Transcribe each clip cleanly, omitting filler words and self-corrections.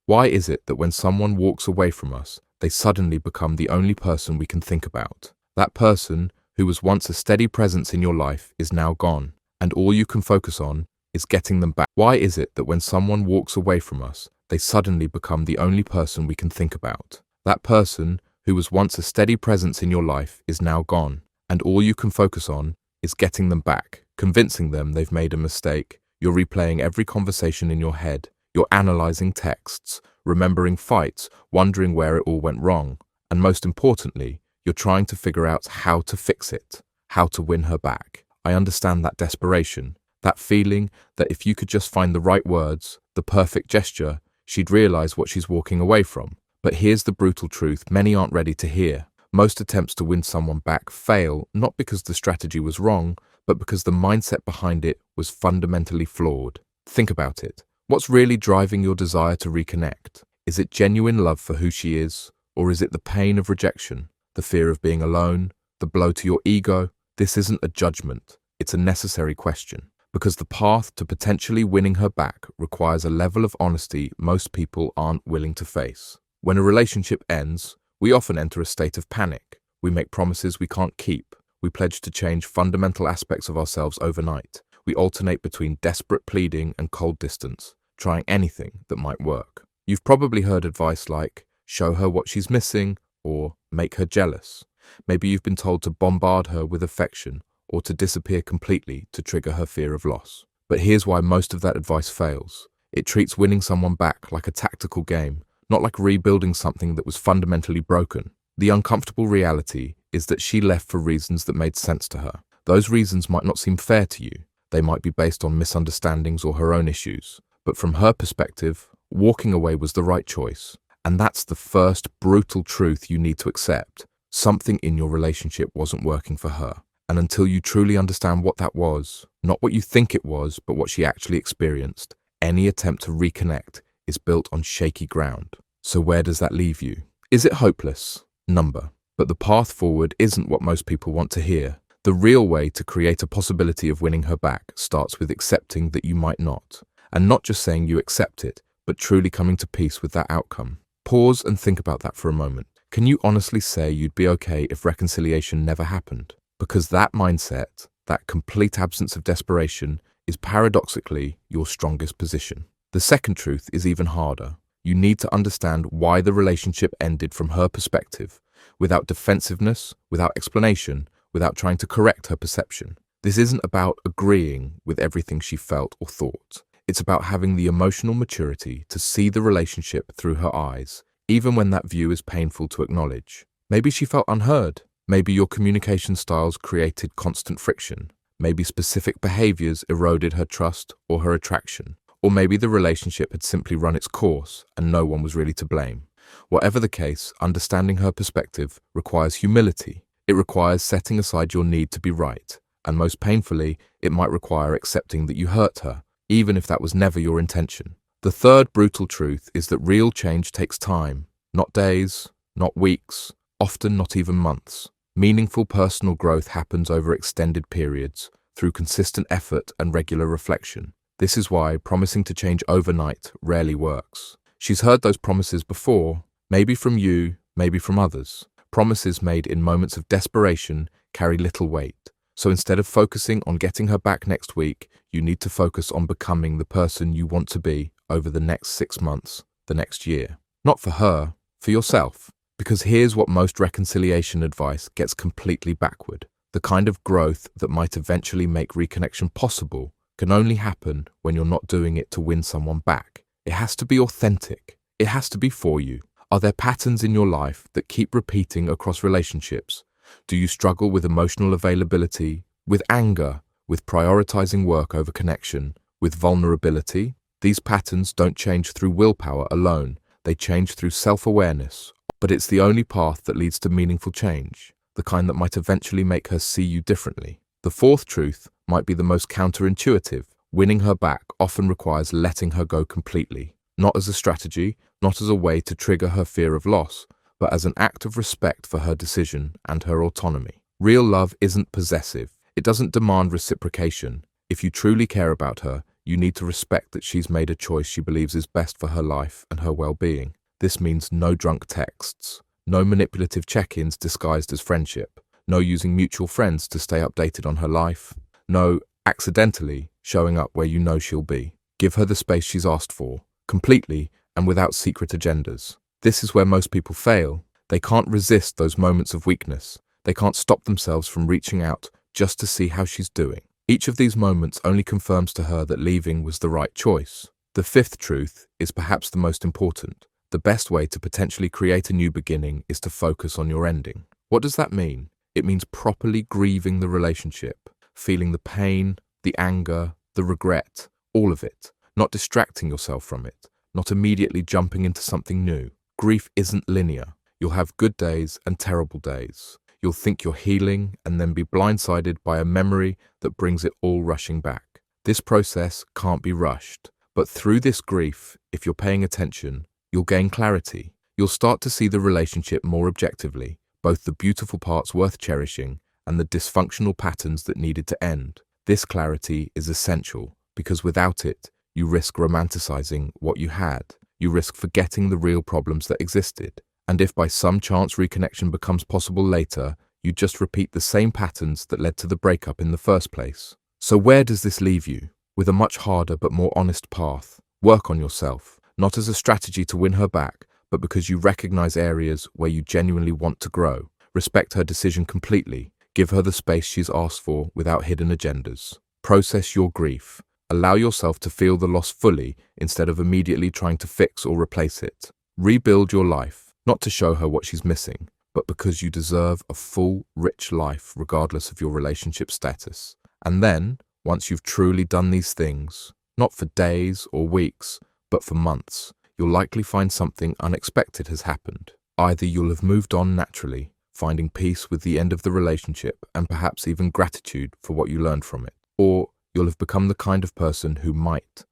Why is it that when someone walks away from us, they suddenly become the only person we can think about? That person who was once a steady presence in your life is now gone, and all you can focus on is getting them back. Why is it that when someone walks away from us, they suddenly become the only person we can think about? That person who was once a steady presence in your life is now gone, and all you can focus on is getting them back, convincing them they've made a mistake. You're replaying every conversation in your head. You're analyzing texts, remembering fights, wondering where it all went wrong. And most importantly, you're trying to figure out how to fix it, how to win her back. I understand that desperation, that feeling that if you could just find the right words, the perfect gesture, she'd realize what she's walking away from. But here's the brutal truth many aren't ready to hear. Most attempts to win someone back fail, not because the strategy was wrong, but because the mindset behind it was fundamentally flawed. Think about it. What's really driving your desire to reconnect? Is it genuine love for who she is, or is it the pain of rejection, the fear of being alone, the blow to your ego? This isn't a judgment, it's a necessary question, because the path to potentially winning her back requires a level of honesty most people aren't willing to face. When a relationship ends, we often enter a state of panic. We make promises we can't keep. We pledge to change fundamental aspects of ourselves overnight. We alternate between desperate pleading and cold distance, trying anything that might work. You've probably heard advice like, show her what she's missing, or make her jealous. Maybe you've been told to bombard her with affection, or to disappear completely to trigger her fear of loss. But here's why most of that advice fails. It treats winning someone back like a tactical game, not like rebuilding something that was fundamentally broken. The uncomfortable reality is that she left for reasons that made sense to her. Those reasons might not seem fair to you. They might be based on misunderstandings or her own issues. But from her perspective, walking away was the right choice. And that's the first brutal truth you need to accept. Something in your relationship wasn't working for her. And until you truly understand what that was, not what you think it was, but what she actually experienced, any attempt to reconnect is built on shaky ground. So where does that leave you? Is it hopeless? Number. But the path forward isn't what most people want to hear. The real way to create a possibility of winning her back starts with accepting that you might not. And not just saying you accept it, but truly coming to peace with that outcome. Pause and think about that for a moment. Can you honestly say you'd be okay if reconciliation never happened? Because that mindset, that complete absence of desperation, is paradoxically your strongest position. The second truth is even harder. You need to understand why the relationship ended from her perspective, without defensiveness, without explanation, without trying to correct her perception. This isn't about agreeing with everything she felt or thought. It's about having the emotional maturity to see the relationship through her eyes, even when that view is painful to acknowledge. Maybe she felt unheard. Maybe your communication styles created constant friction. Maybe specific behaviors eroded her trust or her attraction. Or maybe the relationship had simply run its course and no one was really to blame. Whatever the case, understanding her perspective requires humility. It requires setting aside your need to be right, and most painfully, it might require accepting that you hurt her, even if that was never your intention. The third brutal truth is that real change takes time, not days, not weeks, often not even months. Meaningful personal growth happens over extended periods, through consistent effort and regular reflection. This is why promising to change overnight rarely works. She's heard those promises before, maybe from you, maybe from others. Promises made in moments of desperation carry little weight. So instead of focusing on getting her back next week, you need to focus on becoming the person you want to be over the next 6 months, the next year. Not for her, for yourself. Because here's what most reconciliation advice gets completely backward. The kind of growth that might eventually make reconnection possible can only happen when you're not doing it to win someone back. It has to be authentic. It has to be for you. Are there patterns in your life that keep repeating across relationships? Do you struggle with emotional availability, with anger, with prioritizing work over connection, with vulnerability? These patterns don't change through willpower alone. They change through self-awareness. But it's the only path that leads to meaningful change, the kind that might eventually make her see you differently. The fourth truth might be the most counterintuitive. Winning her back often requires letting her go completely. Not as a strategy, not as a way to trigger her fear of loss, but as an act of respect for her decision and her autonomy. Real love isn't possessive. It doesn't demand reciprocation. If you truly care about her, you need to respect that she's made a choice she believes is best for her life and her well-being. This means no drunk texts, no manipulative check-ins disguised as friendship, no using mutual friends to stay updated on her life, no accidentally showing up where you know she'll be. Give her the space she's asked for, completely and without secret agendas. This is where most people fail. They can't resist those moments of weakness. They can't stop themselves from reaching out just to see how she's doing. Each of these moments only confirms to her that leaving was the right choice. The fifth truth is perhaps the most important. The best way to potentially create a new beginning is to focus on your ending. What does that mean? It means properly grieving the relationship, feeling the pain, the anger, the regret, all of it, not distracting yourself from it, not immediately jumping into something new. Grief isn't linear. You'll have good days and terrible days. You'll think you're healing and then be blindsided by a memory that brings it all rushing back. This process can't be rushed, but through this grief, if you're paying attention, you'll gain clarity. You'll start to see the relationship more objectively, both the beautiful parts worth cherishing and the dysfunctional patterns that needed to end. This clarity is essential because without it, you risk romanticizing what you had. You risk forgetting the real problems that existed. And if by some chance reconnection becomes possible later, you just repeat the same patterns that led to the breakup in the first place. So where does this leave you? With a much harder but more honest path. Work on yourself, not as a strategy to win her back, but because you recognize areas where you genuinely want to grow. Respect her decision completely. Give her the space she's asked for without hidden agendas. Process your grief. Allow yourself to feel the loss fully instead of immediately trying to fix or replace it. Rebuild your life. Not to show her what she's missing, but because you deserve a full, rich life regardless of your relationship status. And then, once you've truly done these things, not for days or weeks, but for months, you'll likely find something unexpected has happened. Either you'll have moved on naturally, finding peace with the end of the relationship and perhaps even gratitude for what you learned from it, or you'll have become the kind of person who might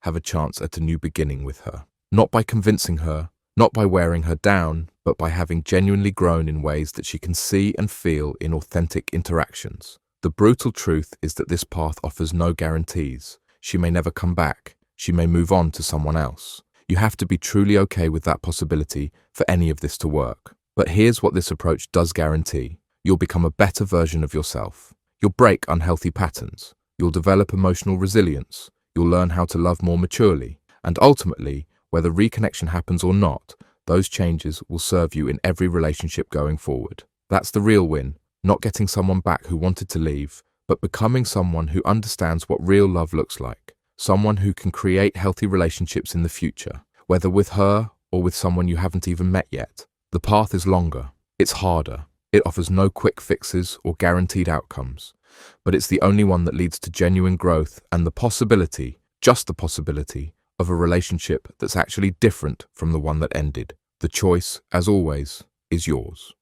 have a chance at a new beginning with her. Not by convincing her, not by wearing her down, but by having genuinely grown in ways that she can see and feel in authentic interactions. The brutal truth is that this path offers no guarantees. She may never come back. She may move on to someone else. You have to be truly okay with that possibility for any of this to work. But here's what this approach does guarantee. You'll become a better version of yourself. You'll break unhealthy patterns. You'll develop emotional resilience. You'll learn how to love more maturely. And ultimately, whether reconnection happens or not, those changes will serve you in every relationship going forward. That's the real win, not getting someone back who wanted to leave, but becoming someone who understands what real love looks like. Someone who can create healthy relationships in the future, whether with her or with someone you haven't even met yet. The path is longer, it's harder, it offers no quick fixes or guaranteed outcomes, but it's the only one that leads to genuine growth and the possibility, just the possibility, of a relationship that's actually different from the one that ended. The choice, as always, is yours.